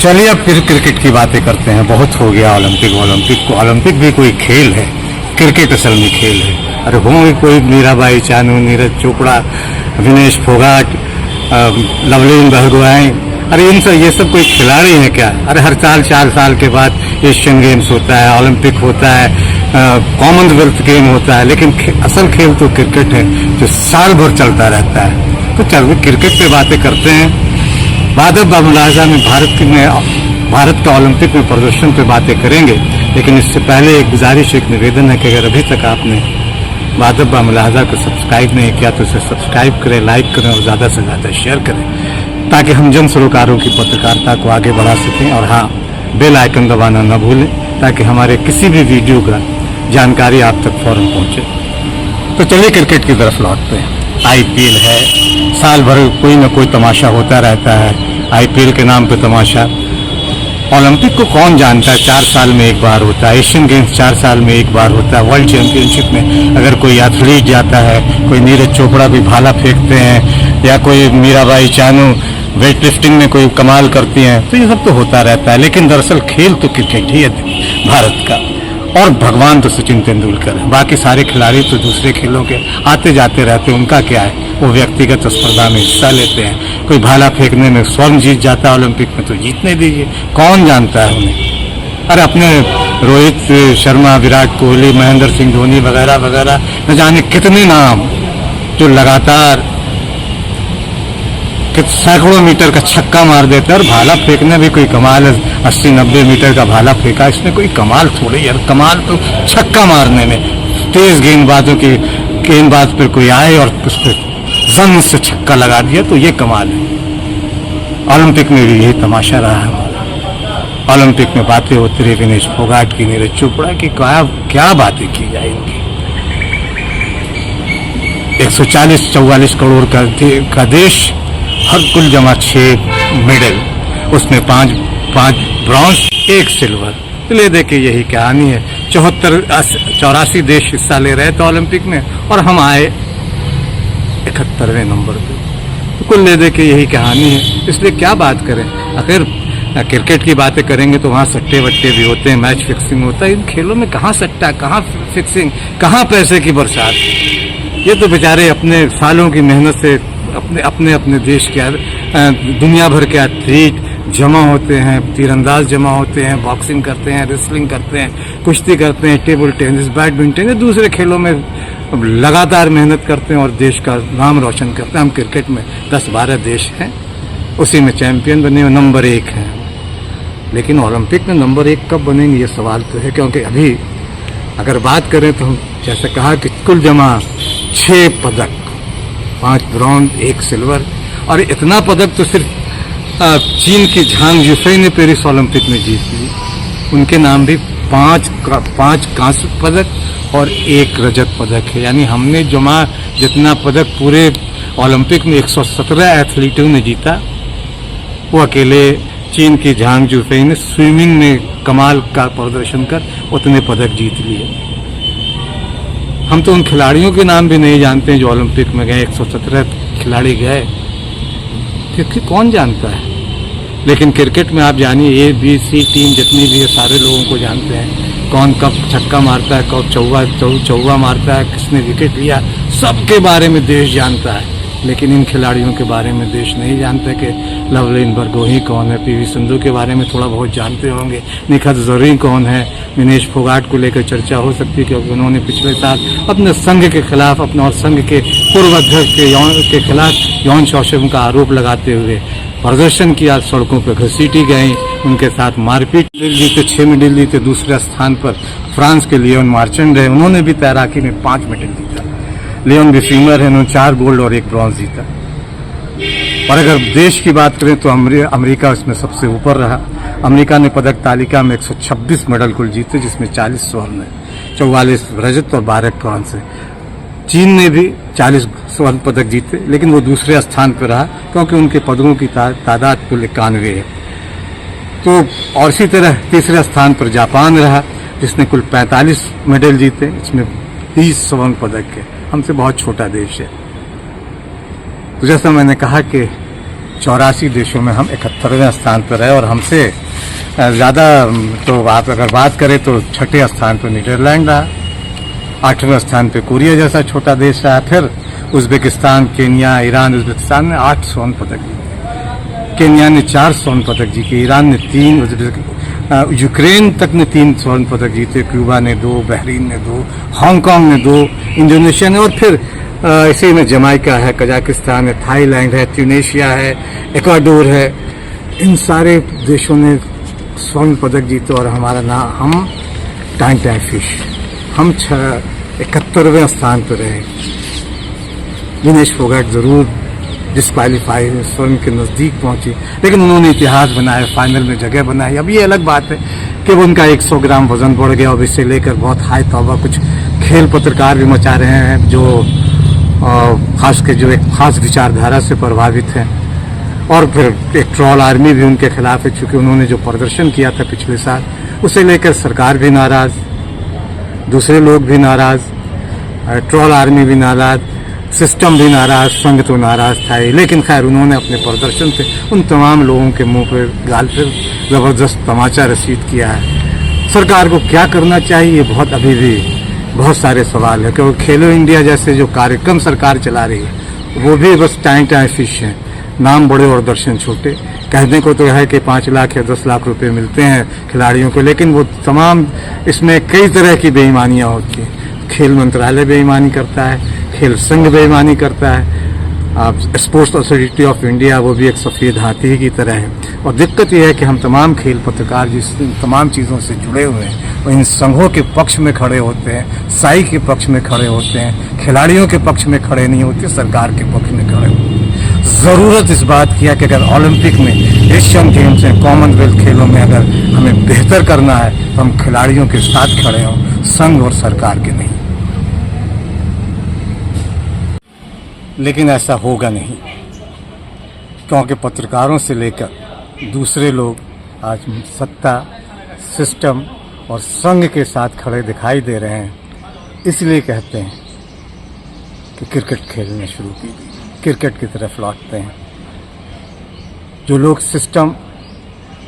चलिए अब फिर क्रिकेट की बातें करते हैं। बहुत हो गया ओलंपिक भी कोई खेल है, क्रिकेट असल में खेल है। अरे होंगे कोई मीराबाई चानू, नीरज चोपड़ा, विनेश फोगाट, लवलीन बहगुआएं, अरे ये सब कोई खिलाड़ी हैं क्या? अरे हर साल 4 साल के बाद एशियन गेम्स होता है, ओलंपिक होता है, कॉमनवेल्थ गेम होता है, लेकिन असल खेल तो क्रिकेट है जो साल भर चलता रहता है। तो चलिए क्रिकेट पे बातें करते हैं। बादब मुलाजा में भारत का ओलंपिक में प्रदर्शन पे बातें करेंगे, लेकिन इससे पहले एक गुजारिश, एक निवेदन है कि अगर अभी तक आपने बादब मुलाजा को सब्सक्राइब नहीं किया तो इसे सब्सक्राइब करें, लाइक करें और ज़्यादा से ज़्यादा शेयर करें, ताकि हम जन सरोकारों की पत्रकारिता को आगे बढ़ा सकें। और हाँ, बेल आइकन दबाना न भूलें ताकि हमारे किसी भी वीडियो का जानकारी आप तक फौरन पहुंचे। तो चलिए क्रिकेट की तरफ लौटते हैं। आईपीएल है, साल भर कोई न कोई तमाशा होता रहता है। आईपीएल के नाम पे तमाशा। ओलंपिक को कौन जानता है, 4 साल में एक बार होता है। एशियन गेम्स 4 साल में एक बार होता है। वर्ल्ड चैंपियनशिप में अगर कोई एथलीट जाता है, कोई नीरज चोपड़ा भी भाला फेंकते हैं, या कोई मीराबाई चानू वेट लिफ्टिंग में कोई कमाल करती हैं, तो ये सब तो होता रहता है। लेकिन दरअसल खेल तो क्रिकेट ही है भारत का, और भगवान तो सचिन तेंदुलकर है। बाकी सारे खिलाड़ी तो दूसरे खेलों के आते जाते रहते हैं, उनका क्या है, वो व्यक्तिगत स्पर्धा में हिस्सा लेते हैं। कोई भाला फेंकने में स्वर्ण जीत जाता है ओलंपिक में, तो जीतने दीजिए, कौन जानता है उन्हें। अरे अपने रोहित शर्मा, विराट कोहली, महेंद्र सिंह धोनी वगैरह वगैरह, न जाने कितने नाम जो लगातार सैकड़ों मीटर का छक्का मार देता है। और भाला फेंकने भी कोई कमाल है, 80-90 मीटर का भाला फेंका, इसमें कोई कमाल थोड़ी यार। कमाल तो छक्का मारने में, तेज गेंदबाज पर कोई आए और उस पर जन से छक्का लगा दिया, तो ये कमाल है। ओलंपिक में भी यही तमाशा रहा है हमारा। ओलंपिक में बातें होती रही विनेश फोगाट की, नीरज चोपड़ा की, क्या बातें की जाएंगी। 140-44 करोड़ का देश, हर कुल जमा 6 मेडल, उसमें 5 ब्रॉन्ज, 1 सिल्वर। ले देखिए यही कहानी है। 84 देश हिस्सा ले रहे थे ओलंपिक में, और हम आए 71वें नंबर पे। तो कुल ले देखिए यही कहानी है। इसलिए क्या बात करें, आखिर क्रिकेट की बातें करेंगे तो वहाँ सट्टे वट्टे भी होते हैं, मैच फिक्सिंग होता है। इन खेलों में कहाँ सट्टा, कहाँ फिक्सिंग, कहाँ पैसे की बरसात। ये तो बेचारे अपने सालों की मेहनत से अपने देश के, दुनिया भर के एथलीट जमा होते हैं, तीरंदाज जमा होते हैं, बॉक्सिंग करते हैं, रेसलिंग करते हैं, कुश्ती करते हैं, टेबल टेनिस, बैडमिंटन या दूसरे खेलों में लगातार मेहनत करते हैं और देश का नाम रोशन करते हैं। हम क्रिकेट में 10-12 देश हैं, उसी में चैंपियन बने हुए नंबर 1 हैं। लेकिन ओलंपिक में नंबर 1 कब बनेंगे, ये सवाल तो है। क्योंकि अभी अगर बात करें तो हम जैसे कहा कि कुल जमा 6 पदक, 5 ब्रॉन्ज, 1 सिल्वर, और इतना पदक तो सिर्फ चीन की झांग जुफई ने पेरिस ओलंपिक में जीत ली। उनके नाम भी 5 कांस्य पदक और 1 रजत पदक है। यानी हमने जमा जितना पदक पूरे ओलंपिक में 117 एथलीटों ने जीता, वो अकेले चीन की झांग जुफई ने स्विमिंग में कमाल का प्रदर्शन कर उतने पदक जीत लिए। हम तो उन खिलाड़ियों के नाम भी नहीं जानते जो ओलंपिक में गए। 117 खिलाड़ी गए, क्योंकि कौन जानता है। लेकिन क्रिकेट में आप जानिए, ए बी सी टीम जितनी भी है, सारे लोगों को जानते हैं। कौन कब छक्का मारता है, कब चौवा मारता है, किसने विकेट लिया, सबके बारे में देश जानता है। लेकिन इन खिलाड़ियों के बारे में देश नहीं जानते कि लवलीन बरगोही कौन है, पीवी सिंधु के बारे में थोड़ा बहुत जानते होंगे, निखत ज़रीन कौन है, विनेश फोगाट को लेकर चर्चा हो सकती है क्योंकि उन्होंने पिछले साल अपने संघ के खिलाफ, अपने और संघ के पूर्व अध्यक्ष के खिलाफ यौन शोषण का आरोप लगाते हुए प्रदर्शन किया, सड़कों पर घसीटी गई, उनके साथ मारपीट। जीते 6 मेडल जीते। दूसरे स्थान पर फ्रांस के लियोन मार्चेंड है, उन्होंने भी तैराकी में 5 मेडल जीता। लियोन बिफीमर है, उन्होंने 4 गोल्ड और 1 ब्रॉन्ज जीता। और अगर देश की बात करें तो अमेरिका इसमें सबसे ऊपर रहा। अमेरिका ने पदक तालिका में 126 मेडल कुल जीते, जिसमें 40 स्वर्ण है, 44 रजत और 12 कांस्य है। चीन ने भी 40 स्वर्ण पदक जीते, लेकिन वो दूसरे स्थान पर रहा क्योंकि उनके पदकों की तादाद कुल 91 है। तो और इसी तरह तीसरे स्थान पर जापान रहा, जिसने कुल 45 मेडल जीते, इसमें 30 स्वर्ण पदक है। हमसे बहुत छोटा देश है। तो जैसा मैंने कहा कि 84 देशों में हम 71वें स्थान पर है और हमसे ज़्यादा तो आप अगर बात करें तो छठे स्थान पर नीदरलैंड रहा, 8वें स्थान पे कोरिया जैसा छोटा देश रहा, फिर उज्बेकिस्तान, केन्या, ईरान, उज्बेकिस्तान ने 8 स्वर्ण पदक जीते, केन्या ने 4 स्वर्ण पदक जीते, ईरान ने 3, यूक्रेन तक ने 3 स्वर्ण पदक जीते, क्यूबा ने 2, बहरीन ने 2, हांगकांग ने 2, इंडोनेशिया ने, और फिर इसी में जमाइका है, कजाकिस्तान है, थाईलैंड है, ट्यूनेशिया है, इक्वाडोर है, इन सारे देशों ने स्वर्ण पदक जीते और हमारा नाम, हम टाइम फिश, हम 71वें स्थान पर रहे। विनेश फोगाट जरूर डिस्क्वालीफाई हुए, स्वर्ण के नज़दीक पहुंचे, लेकिन उन्होंने इतिहास बनाया, फाइनल में जगह बनाई। अब ये अलग बात है कि उनका 100 ग्राम वजन बढ़ गया और इससे लेकर बहुत हाई तौबा कुछ खेल पत्रकार भी मचा रहे हैं जो खास के जो एक खास विचारधारा से प्रभावित हैं, और फिर एक ट्रोल आर्मी भी उनके खिलाफ है, चूंकि उन्होंने जो प्रदर्शन किया था पिछले साल उसे लेकर सरकार भी नाराज, दूसरे लोग भी नाराज, ट्रोल आर्मी भी नाराज, सिस्टम भी नाराज, संघ तो नाराज था ही। लेकिन खैर उन्होंने अपने प्रदर्शन से उन तमाम लोगों के मुंह पर गाल पर जबरदस्त तमाचा रसीद किया है। सरकार को क्या करना चाहिए, बहुत अभी भी बहुत सारे सवाल है, क्योंकि खेलो इंडिया जैसे जो कार्यक्रम सरकार चला रही है वो भी बस टाइम फिश है, नाम बड़े और दर्शन छोटे। कहने को तो है कि 5 लाख या 10 लाख रुपए मिलते हैं खिलाड़ियों को, लेकिन वो तमाम इसमें कई तरह की बेईमानियां होती हैं। खेल मंत्रालय बेईमानी करता है, खेल संघ बेईमानी करता है, स्पोर्ट्स अथॉरिटी ऑफ इंडिया वो भी एक सफ़ेद हाथी की तरह है। और दिक्कत यह है कि हम तमाम खेल पत्रकार जिस तमाम चीज़ों से जुड़े हुए हैं वो इन संघों के पक्ष में खड़े होते हैं, साई के पक्ष में खड़े होते हैं, खिलाड़ियों के पक्ष में खड़े नहीं होते, सरकार के पक्ष में खड़े होते हैं। ज़रूरत इस बात की है कि अगर ओलंपिक में, एशियन गेम्स में, कॉमनवेल्थ खेलों में अगर हमें बेहतर करना है तो हम खिलाड़ियों के साथ खड़े हों, संघ और सरकार के नहीं। लेकिन ऐसा होगा नहीं, क्योंकि पत्रकारों से लेकर दूसरे लोग आज सत्ता, सिस्टम और संघ के साथ खड़े दिखाई दे रहे हैं। इसलिए कहते हैं कि क्रिकेट खेलने शुरू की, क्रिकेट की तरफ लौटते हैं। जो लोग सिस्टम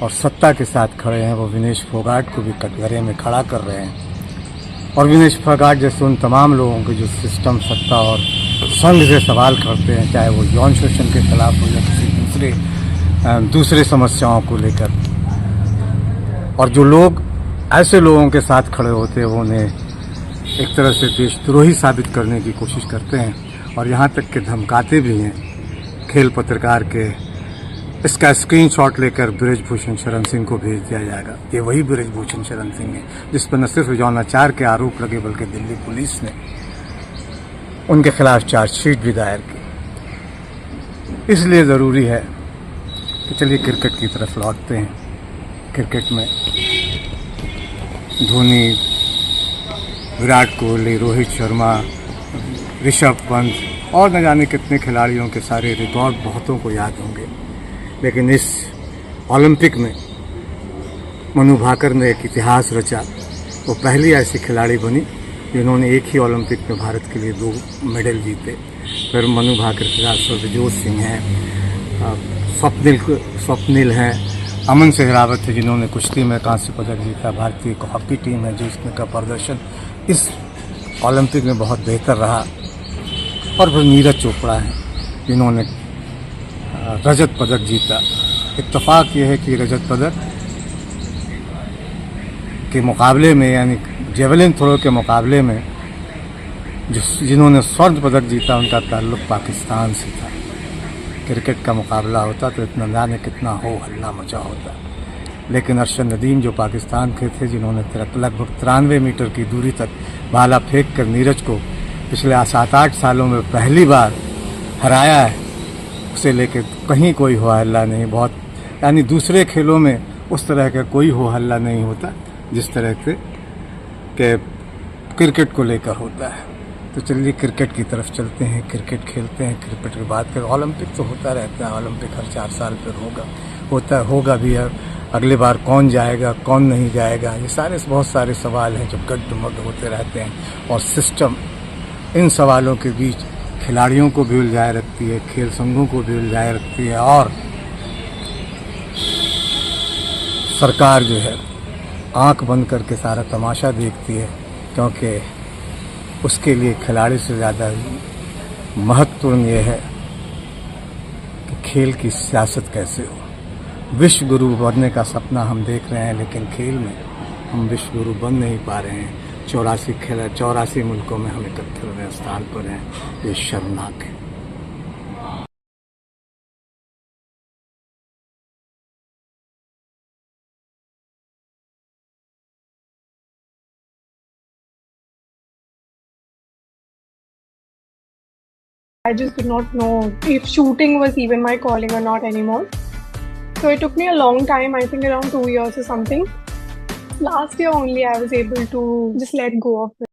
और सत्ता के साथ खड़े हैं वो विनेश फोगाट को भी कटघरे में खड़ा कर रहे हैं, और विनेश फोगाट जैसे उन तमाम लोगों के जो सिस्टम, सत्ता और संघ से सवाल करते हैं, चाहे वो यौन शोषण के खिलाफ हो या किसी दूसरे समस्याओं को लेकर। और जो लोग ऐसे लोगों के साथ खड़े होते हैं वो उन्हें एक तरह से देशद्रोही साबित करने की कोशिश करते हैं, और यहाँ तक के धमकाते भी हैं। खेल पत्रकार के इसका स्क्रीनशॉट लेकर बृजभूषण शरण सिंह को भेज दिया जाएगा। ये वही बृजभूषण शरण सिंह है जिस पर न सिर्फ यौनाचार के आरोप लगे बल्कि दिल्ली पुलिस ने उनके खिलाफ चार्जशीट भी दायर की। इसलिए ज़रूरी है कि चलिए क्रिकेट की तरफ लौटते हैं। क्रिकेट में धोनी, विराट कोहली, रोहित शर्मा, ऋषभ पंत और न जाने कितने खिलाड़ियों के सारे रिकॉर्ड बहुतों को याद होंगे। लेकिन इस ओलंपिक में मनु भाकर ने एक इतिहास रचा। वो पहली ऐसी खिलाड़ी बनी जिन्होंने एक ही ओलंपिक में भारत के लिए 2 मेडल जीते। फिर मनु भाकर के साथ सुरजोत सिंह हैं, स्वप्निल हैं, अमन सहरावत है जिन्होंने कुश्ती में कांस्य पदक जीता। भारतीय हॉकी टीम है जिसमें का प्रदर्शन इस ओलंपिक में बहुत बेहतर रहा। और फिर नीरज चोपड़ा हैं जिन्होंने रजत पदक जीता। इत्तेफाक ये है कि रजत पदक के मुकाबले में, यानी जेवलिन थ्रो के मुकाबले में जिन्होंने स्वर्ण पदक जीता उनका ताल्लुक पाकिस्तान से था। क्रिकेट का मुकाबला होता तो इतना जाने कितना हो हल्ला मचा होता। लेकिन अरशद नदीम जो पाकिस्तान के थे, जिन्होंने लगभग 93 मीटर की दूरी तक भाला फेंक कर नीरज को पिछले 7-8 सालों में पहली बार हराया है, उसे लेकर कहीं कोई हो हल्ला नहीं। बहुत यानी दूसरे खेलों में उस तरह का कोई हो हल्ला नहीं होता जिस तरह से कि क्रिकेट को लेकर होता है। तो चलिए क्रिकेट की तरफ चलते हैं, क्रिकेट खेलते हैं। क्रिकेट की बात करें, ओलंपिक तो होता रहता है, ओलंपिक हर 4 साल पर होगा भी। अगली बार कौन जाएगा, कौन नहीं जाएगा, ये सारे बहुत सारे सवाल हैं जो गड्ढमड होते रहते हैं। और सिस्टम इन सवालों के बीच खिलाड़ियों को भी उलझाए रखती है, खेल संघों को भी उलझाए रखती है, और सरकार जो है आंख बंद करके सारा तमाशा देखती है, क्योंकि उसके लिए खिलाड़ी से ज़्यादा महत्वपूर्ण ये है कि खेल की सियासत कैसे हो। विश्व गुरु बनने का सपना हम देख रहे हैं, लेकिन खेल में हम विश्व गुरु बन नहीं पा रहे हैं। 84 मुल्कों में हम 71वें स्थान पर हैं। ये शर्मनाक है। I just did not know if shooting was even my calling or not anymore. So it took me a long time, I think around 2 years or something. Last year only I was able to just let go of it.